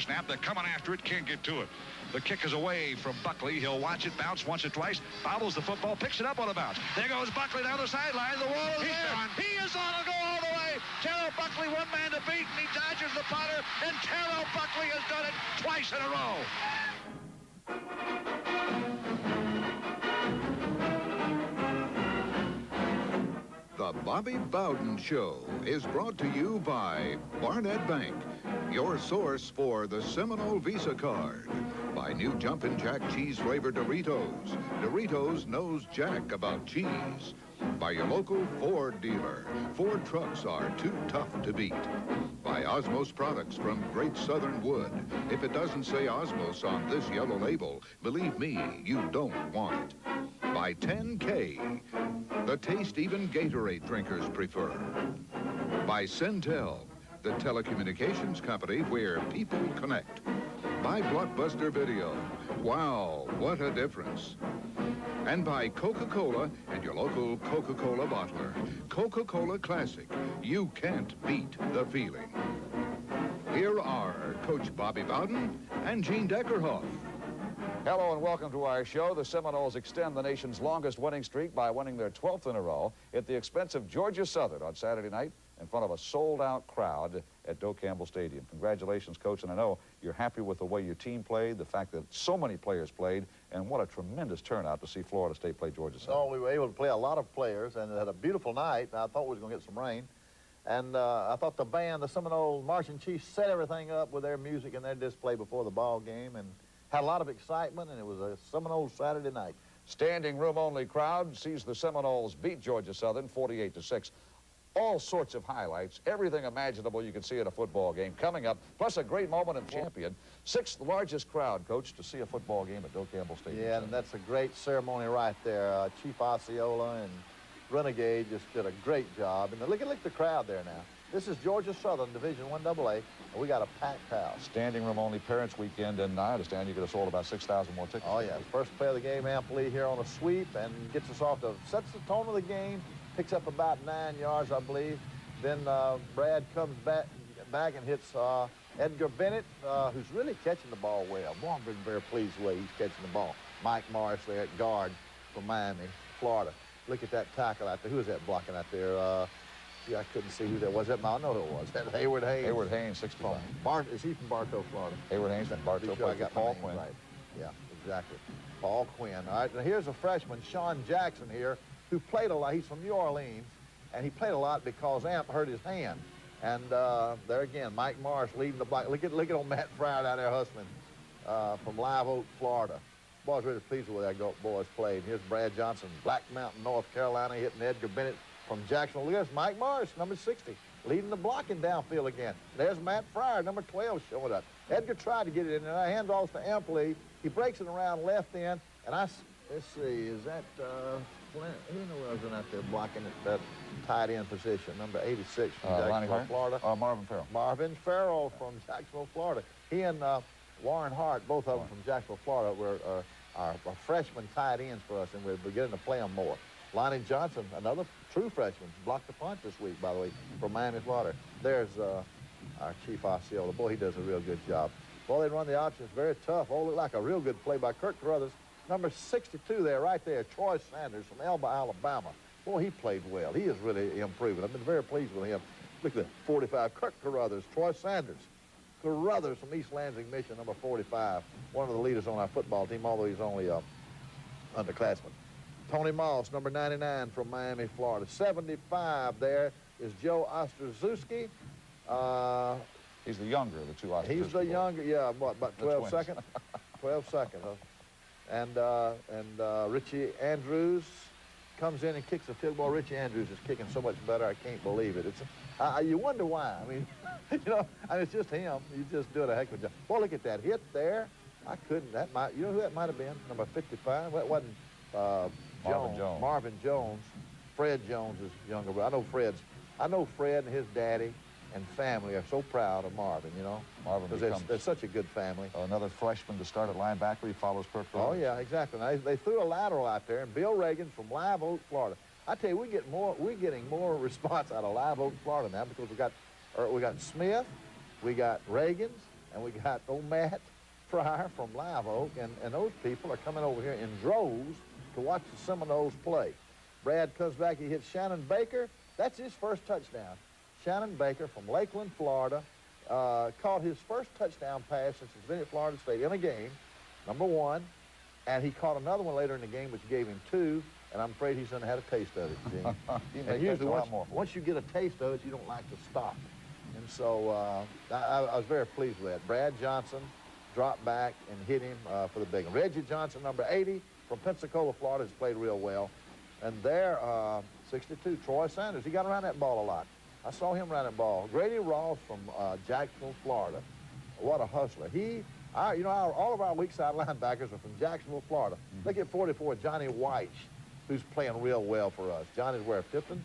Snap, they're coming after it, can't get to it. The kick is away from Buckley. He'll watch it bounce once or twice, bobbles the football, picks it up on a bounce. There goes Buckley down the sideline. The wall is there. He is on to go all the way. Terrell Buckley, one man to beat, and he dodges the punter, and Terrell Buckley has done it twice in a row. The Bobby Bowden Show is brought to you by Barnett Bank, your source for the Seminole Visa card. By new Jumpin' Jack cheese-flavored Doritos. Doritos knows Jack about cheese. By your local Ford dealer. Ford trucks are too tough to beat. By Osmos products from Great Southern Wood. If it doesn't say Osmos on this yellow label, believe me, you don't want it. By 10K, the taste even Gatorade drinkers prefer. By Centel, the telecommunications company where people connect. By Blockbuster Video. Wow, what a difference. And by Coca-Cola and your local Coca-Cola bottler. Coca-Cola Classic. You can't beat the feeling. Here are Coach Bobby Bowden and Gene Deckerhoff. Hello and welcome to our show. The Seminoles extend the nation's longest winning streak by winning their 12th in a row at the expense of Georgia Southern on Saturday night in front of a sold-out crowd at Doak Campbell Stadium. Congratulations, Coach, and I know you're happy with the way your team played, the fact that so many players played, and what a tremendous turnout to see Florida State play Georgia Southern. Oh, we were able to play a lot of players, and it had a beautiful night. I thought we was going to get some rain. And I thought the band, the Seminole Marching Chiefs, set everything up with their music and their display before the ball game, and had a lot of excitement, and it was a Seminole Saturday night. Standing room only crowd sees the Seminoles beat Georgia Southern 48-6. All sorts of highlights, everything imaginable you can see at a football game coming up, plus a great moment of champion. Sixth largest crowd, Coach, to see a football game at Doak Campbell Stadium. Yeah, and that's a great ceremony right there. Chief Osceola and Renegade just did a great job. And look at the crowd there now. This is Georgia Southern, Division I AA, and we got a packed house. Standing room only Parents Weekend, and I understand you could have sold about 6,000 more tickets. Oh, yeah. First play of the game, Ampley here on a sweep, and gets us off to, sets the tone of the game, picks up about 9 yards, I believe. Then Brad comes back and hits Edgar Bennett, who's really catching the ball well. Boy, I'm very pleased with the way he's catching the ball. Mike Morris there at guard from Miami, Florida. Look at that tackle out there. Who is that blocking out there? Yeah, I couldn't see who that was. I know who it was. That Hayward Haynes. Hayward Haynes, 65. Is he from Bartow, Florida? Hayward Haynes from Bartow. Sure I got Paul Quinn. Right. Yeah, exactly. Paul Quinn. All right, now here's a freshman, Sean Jackson here, who played a lot. He's from New Orleans, and he played a lot because Amp hurt his hand. And there again, Mike Morris leading the block. Look at old Matt Fryer down there hustling from Live Oak, Florida. Boys really pleased with that boys played. Here's Brad Johnson, Black Mountain, North Carolina, hitting Edgar Bennett from Jacksonville. Look at this, Mike Morris, number 60, leading the blocking downfield again. There's Matt Fryer, number 12, showing up. Edgar tried to get it in there. Hands off to Ampley. He breaks it around left end, and let's see, is that Flint? Who was out there blocking it, that tight end position, number 86 from Jacksonville, Florida? Marvin Farrell. Marvin Farrell from Jacksonville, Florida. He and Warren Hart, both of them from Jacksonville, Florida, were are freshman tight ends for us, and we're beginning to play them more. Lonnie Johnson, another true freshman, blocked the punt this week, by the way, from Miami, Florida. There's our Chief Osceola. Boy, he does a real good job. Boy, they run the options very tough. Oh, looked like a real good play by Kirk Carruthers. Number 62 there, right there, Troy Sanders from Elba, Alabama. Boy, he played well. He is really improving. I've been very pleased with him. Look at that, 45, Kirk Carruthers, Troy Sanders. Carruthers from East Lansing Mission, number 45. One of the leaders on our football team, although he's only underclassman. Tony Moss, number 99 from Miami, Florida. 75 there is Joe Ostrozewski. He's the younger of the two Ostrozewski. He's the younger, yeah, what, about 12 seconds? 12 seconds, huh? And Richie Andrews comes in and kicks a field goal. Richie Andrews is kicking so much better, I can't believe it. It's you wonder why. I mean, it's just him. He's just doing a heck of a job. Boy, look at that hit there. I couldn't, you know who that might have been? Number 55? Well, it wasn't Marvin Jones. Fred Jones is younger, but I know Fred and his daddy and family are so proud of Marvin, you know. Marvin because they're such a good family. Another freshman to start at linebacker. He follows Kirk Carruthers. Oh, yeah, exactly. Now, they threw a lateral out there, and Bill Reagan from Live Oak, Florida. I tell you, we're getting more response out of Live Oak, Florida now because we got Smith, we got Reagans, and we got old Matt Fryer from Live Oak, and those people are coming over here in droves to watch the Seminoles play. Brad comes back, he hits Shannon Baker. That's his first touchdown. Shannon Baker from Lakeland, Florida, caught his first touchdown pass since he's been at Florida State in a game, #1, and he caught another one later in the game, which gave him 2, and I'm afraid he's gonna have a taste of it, Gene. And usually once you get a taste of it, you don't like to stop. And so I was very pleased with that. Brad Johnson dropped back and hit him for the big one. Reggie Johnson, number 80, from Pensacola, Florida, has played real well. And there, 62, Troy Sanders. He got around that ball a lot. I saw him around that ball. Grady Ross from Jacksonville, Florida. What a hustler. All of our weak side linebackers are from Jacksonville, Florida. Look at 44, Johnny White, who's playing real well for us. Johnny's where, Tifton,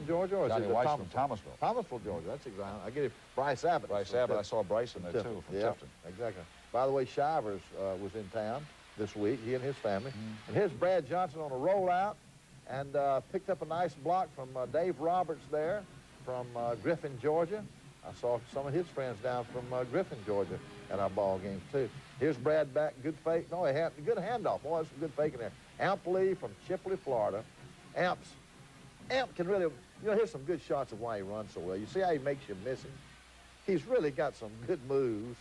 Georgia? Or Johnny is it Weiss from Thomasville. Thomasville, Georgia. That's exactly. I get it. Bryce Abbott. Bryce Abbott. I saw Bryce in there, too, from Tifton. Exactly. By the way, Shivers was in town this week, he and his family. And here's Brad Johnson on a rollout and picked up a nice block from Dave Roberts there from Griffin, Georgia. I saw some of his friends down from Griffin, Georgia at our ball games, too. Here's Brad back. Good fake. No, good handoff. Boy, that's some good faking there. Amp Lee from Chipley, Florida. Amp can really, here's some good shots of why he runs so well. You see how he makes you miss him? He's really got some good moves.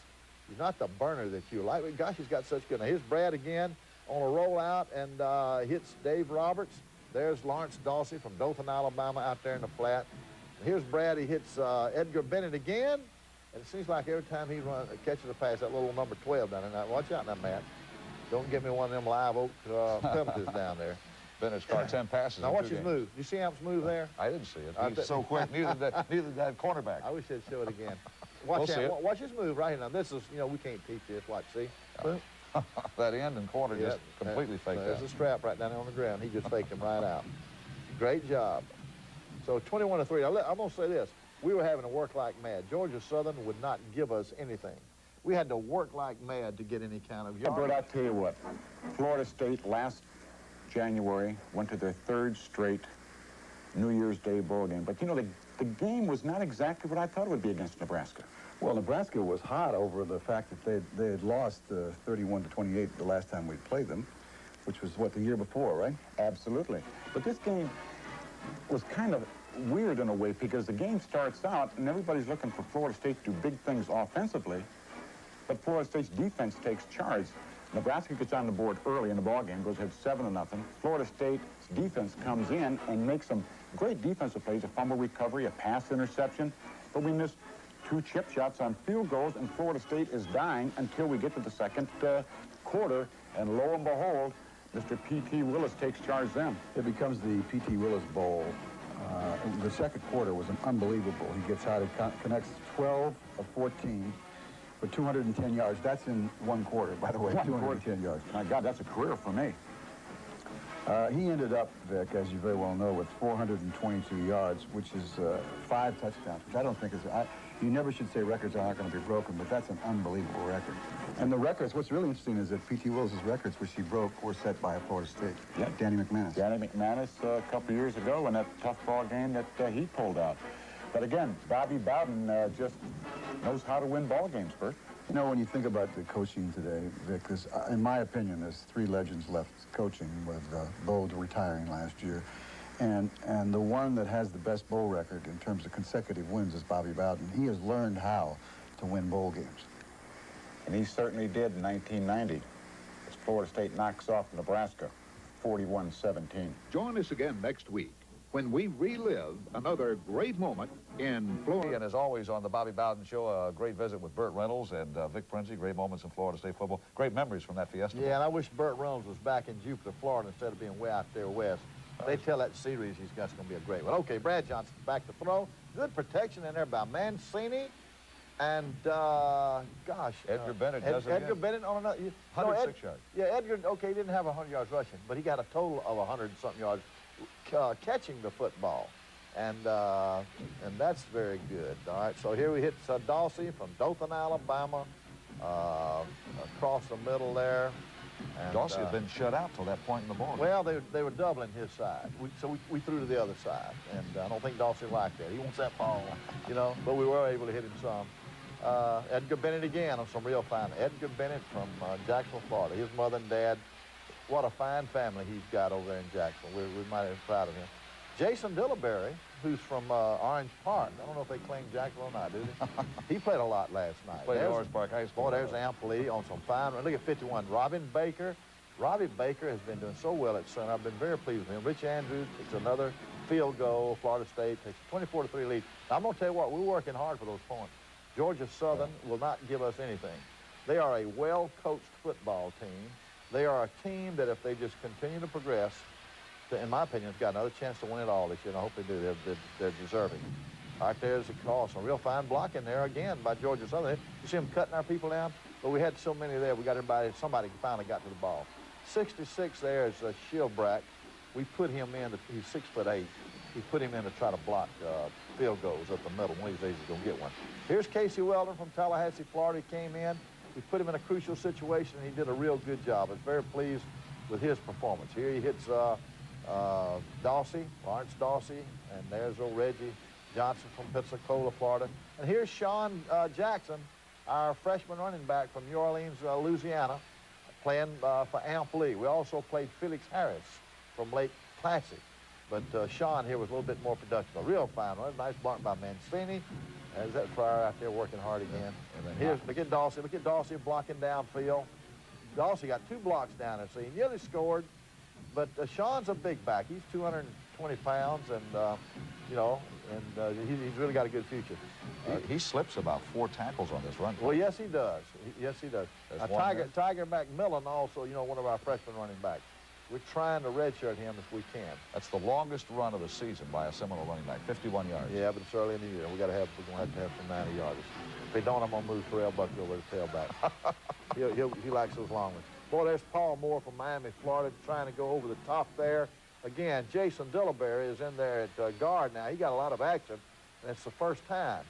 He's not the burner that you like, but gosh, he's got such good. Now, here's Brad again on a rollout and hits Dave Roberts. There's Lawrence Dawsey from Dothan, Alabama, out there in the flat. And here's Brad. He hits Edgar Bennett again. And it seems like every time he catches a pass, that little number 12 down there. Now, watch out now, Matt. Don't get me one of them Live Oak penalties down there. Bennett's caught 10 passes. Now, watch his move. You see Amp's move there? I didn't see it. He's so quick. Neither did that cornerback. I wish they'd show it again. Watch his move right here. Now, this is, we can't teach this. Watch, see? That end and corner just completely faked out. There's a strap right down there on the ground. He just faked him right out. Great job. So 21-3. Now, I'm going to say this. We were having to work like mad. Georgia Southern would not give us anything. We had to work like mad to get any kind of yard. Bert, I'll tell you what. Florida State last January went to their 3rd straight New Year's Day bowl game. But, the game was not exactly what I thought it would be against Nebraska. Well, Nebraska was hot over the fact that they had lost 31-28 the last time we played them, which was, the year before, right? Absolutely. But this game was kind of weird in a way because the game starts out and everybody's looking for Florida State to do big things offensively, but Florida State's defense takes charge. Nebraska gets on the board early in the ballgame, goes ahead 7-0. Florida State's defense comes in and makes some great defensive plays, a fumble recovery, a pass interception, but we missed 2 chip shots on field goals, and Florida State is dying until we get to the second quarter, and lo and behold, Mr. P.T. Willis takes charge then. It becomes the P.T. Willis Bowl. The second quarter was unbelievable. He gets out, connects 12 of 14 for 210 yards. That's in one quarter, by the way, 210 yards. My God, that's a career for me. He ended up, Vic, as you very well know, with 422 yards, which is 5 touchdowns, which I don't think is... You never should say records are not going to be broken, but that's an unbelievable record. And the records, what's really interesting is that P.T. Willis' records, which he broke, were set by Florida State. Yeah, Danny McManus. Danny McManus a couple years ago in that tough ball game that he pulled out. But again, Bobby Bowden just knows how to win ball games, Bert. When you think about the coaching today, Vic, in my opinion, there's 3 legends left coaching, with Bowden retiring last year. And the one that has the best bowl record in terms of consecutive wins is Bobby Bowden. He has learned how to win bowl games. And he certainly did in 1990, as Florida State knocks off Nebraska 41-17. Join us again next week when we relive another great moment in Florida. And as always on the Bobby Bowden Show, a great visit with Burt Reynolds and Vic Prinzi. Great moments in Florida State football. Great memories from that fiesta. Yeah, and I wish Burt Reynolds was back in Jupiter, Florida, instead of being way out there west. They tell that series he's got going to be a great one. Okay, Brad Johnson back to throw. Good protection in there by Mancini. And, Edgar Bennett does it Edgar again. Bennett on another... 106 yards. Yeah, Edgar, okay, he didn't have 100 yards rushing, but he got a total of 100-something yards catching the football. And that's very good. All right, so here we hit Dawsey from Dothan, Alabama, across the middle there. And, Dawsey had been shut out till that point in the ball. Well, they were doubling his side. So we threw to the other side. And I don't think Dawsey liked that. He wants that ball, but we were able to hit him some. Edgar Bennett again on some real fine. Edgar Bennett from Jacksonville, Florida. His mother and dad, what a fine family he's got over there in Jacksonville. We're mighty proud of him. Jason Dillberry, who's from Orange Park. I don't know if they claim Jacksonville or not, do they? He played a lot last night. Played at Orange Park High School. Boy, there's Ampli on some fine. Look at 51. Robin Baker. Robbie Baker has been doing so well at center. I've been very pleased with him. Rich Andrews takes another field goal. Florida State takes a 24-3 lead. Now, I'm going to tell you what, we're working hard for those points. Georgia Southern will not give us anything. They are a well-coached football team. They are a team that if they just continue to progress, in my opinion, has got another chance to win it all this year, and I hope they do. They're deserving. All right, there's a call. Some real fine block in there again by Georgia Southern. You see them cutting our people down? But we had so many there, we got everybody, somebody finally got to the ball. 66 there is Shilbrack. We put him in, he's 6'8". We put him in to try to block field goals up the middle. One of these days he's going to get one. Here's Casey Weldon from Tallahassee, Florida. He came in. We put him in a crucial situation, and he did a real good job. I was very pleased with his performance. Here he hits Dawsey, Lawrence Dawsey, and there's old Reggie Johnson from Pensacola, Florida. And here's Sean Jackson, our freshman running back from New Orleans, Louisiana, playing for Ampli. We also played Felix Harris from Lake Placid. But Sean here was a little bit more productive. A real fine one. Nice block by Mancini. There's that Fryer out there working hard again. And then here's, look at Dawsey. Look at Dawsey blocking downfield. Dawsey got 2 blocks down there. So he nearly scored. But Sean's a big back. He's 220 pounds, and, you know, and he's really got a good future. He slips about 4 tackles on this run. Well, yes, he does. Yes, he does. Tiger McMillan also, you know, one of our freshman running backs. We're trying to redshirt him if we can. That's the longest run of the season by a Seminole running back, 51 yards. Yeah, but it's early in the year. We're going to have some 90-yarders. If they don't, I'm going to move Terrell Buckley over to tailback. He likes those long ones. Boy, there's Paul Moore from Miami, Florida, trying to go over the top there. Again, Jason Dillberry is in there at guard now. He got a lot of action, and it's the first time.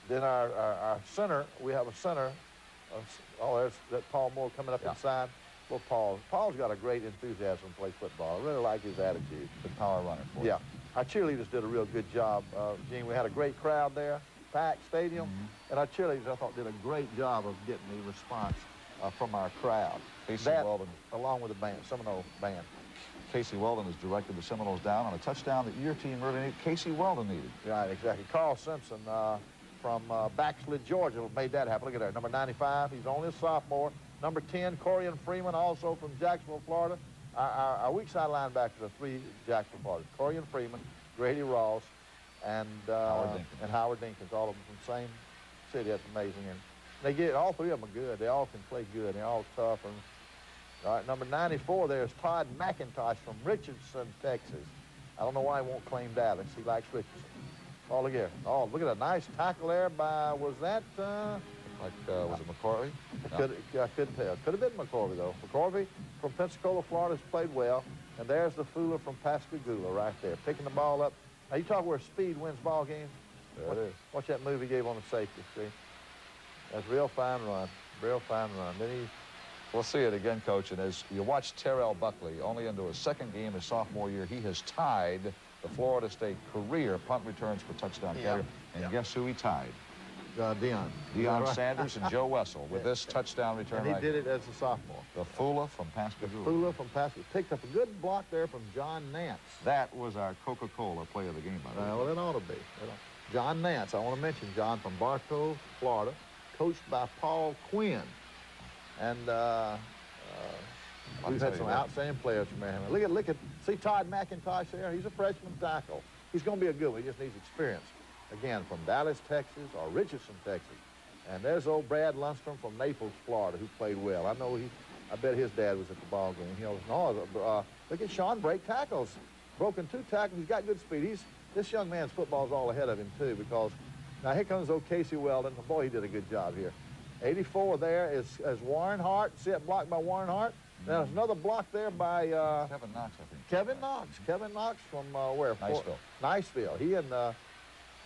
Then our center, we have a center. There's that Paul Moore coming up inside. Well, Paul's got a great enthusiasm to play football. I really like his attitude. Good power runner for you. Yeah. Our cheerleaders did a real good job, Gene. We had a great crowd there, packed stadium, and our cheerleaders, I thought, did a great job of getting the response from our crowd. Casey Weldon, along with the band, Seminole band. Casey Weldon has directed the Seminoles down on a touchdown that your team really needed. Casey Weldon needed. Right, exactly. Carl Simpson from Baxley, Georgia, made that happen. Look at that. Number 95, he's only a sophomore. Number 10, Corian Freeman, also from Jacksonville, Florida. Our weak side linebackers are 3 Jacksonville, Florida. Corian Freeman, Grady Ross, and Howard Dinkins, all of them from the same city. That's amazing. And they get, all 3 of them are good. They all can play good. They're all tough. And, all right, number 94 there is Todd McIntosh from Richardson, Texas. I don't know why he won't claim Dallas. He likes Richardson. Oh, look here. Oh, look at a nice tackle there by, was that... was it McCorvey? I couldn't tell. Could have been McCorvey, though. McCorvey from Pensacola, Florida, has played well. And there's the Fula from Pascagoula right there, picking the ball up. Now, you talk where speed wins ball games. There it is. Watch that move he gave on the safety, see? That's a real fine run. Real fine run. Then he... We'll see it again, Coach. And as you watch Terrell Buckley, only into his 2nd game his sophomore year, he has tied the Florida State career punt returns per touchdown carrier. And guess who he tied? Deion Sanders and Joe Wessel with this touchdown return. And he did it as a sophomore. The Fula from Pascagoula. Fula from Pascagoula. Picked up a good block there from John Nance. That was our Coca-Cola play of the game, by the way. Well, it ought to be. John Nance. I want to mention John from Bartow, Florida, coached by Paul Quinn. And we've had some outstanding players from there. Look at, see Todd McIntosh there? He's a freshman tackle. He's going to be a good one. He just needs experience. Again, from Dallas, Texas, or Richardson, Texas. And there's old Brad Lundstrom from Naples, Florida, who played well. I bet his dad was at the ball game. Look at Sean break tackles. Broken 2 tackles. He's got good speed. This young man's football's all ahead of him, too, because now here comes old Casey Weldon. Boy, he did a good job here. 84 there is Warren Hart. See it blocked by Warren Hart? Now, there's another block there by... Kevin Knox, I think. Kevin Knox. Kevin Knox from where? Niceville. Niceville. He and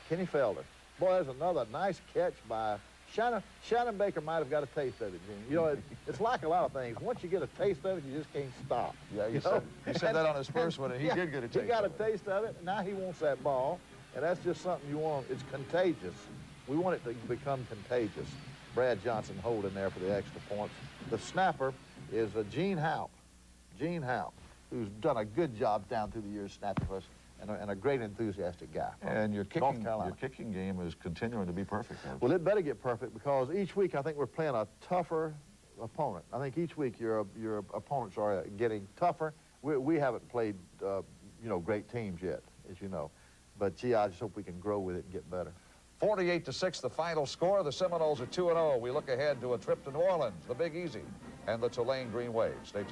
Kenny Felder. Boy, there's another nice catch by Shannon Baker. Might have got a taste of it, Gene. You know, it's like a lot of things. Once you get a taste of it, you just can't stop. Yeah, he said that on his first one, and he did get a taste of it. He got a taste of it, and now he wants that ball, and that's just something you want. It's contagious We want it to become contagious. Brad Johnson holding there for the extra points. The snapper is Gene Haupt. Gene Haupt, who's done a good job down through the years snapping for us, and a great enthusiastic guy. And your North kicking, Carolina. your kicking game is continuing to be perfect. Well, it better get perfect because each week I think we're playing a tougher opponent. I think each week your opponents are getting tougher. We haven't played, you know, great teams yet, as you know. But, gee, I just hope we can grow with it and get better. 48-6, the final score. The Seminoles are 2-0. We look ahead to a trip to New Orleans, the Big Easy, and the Tulane Green Waves. Stay tuned.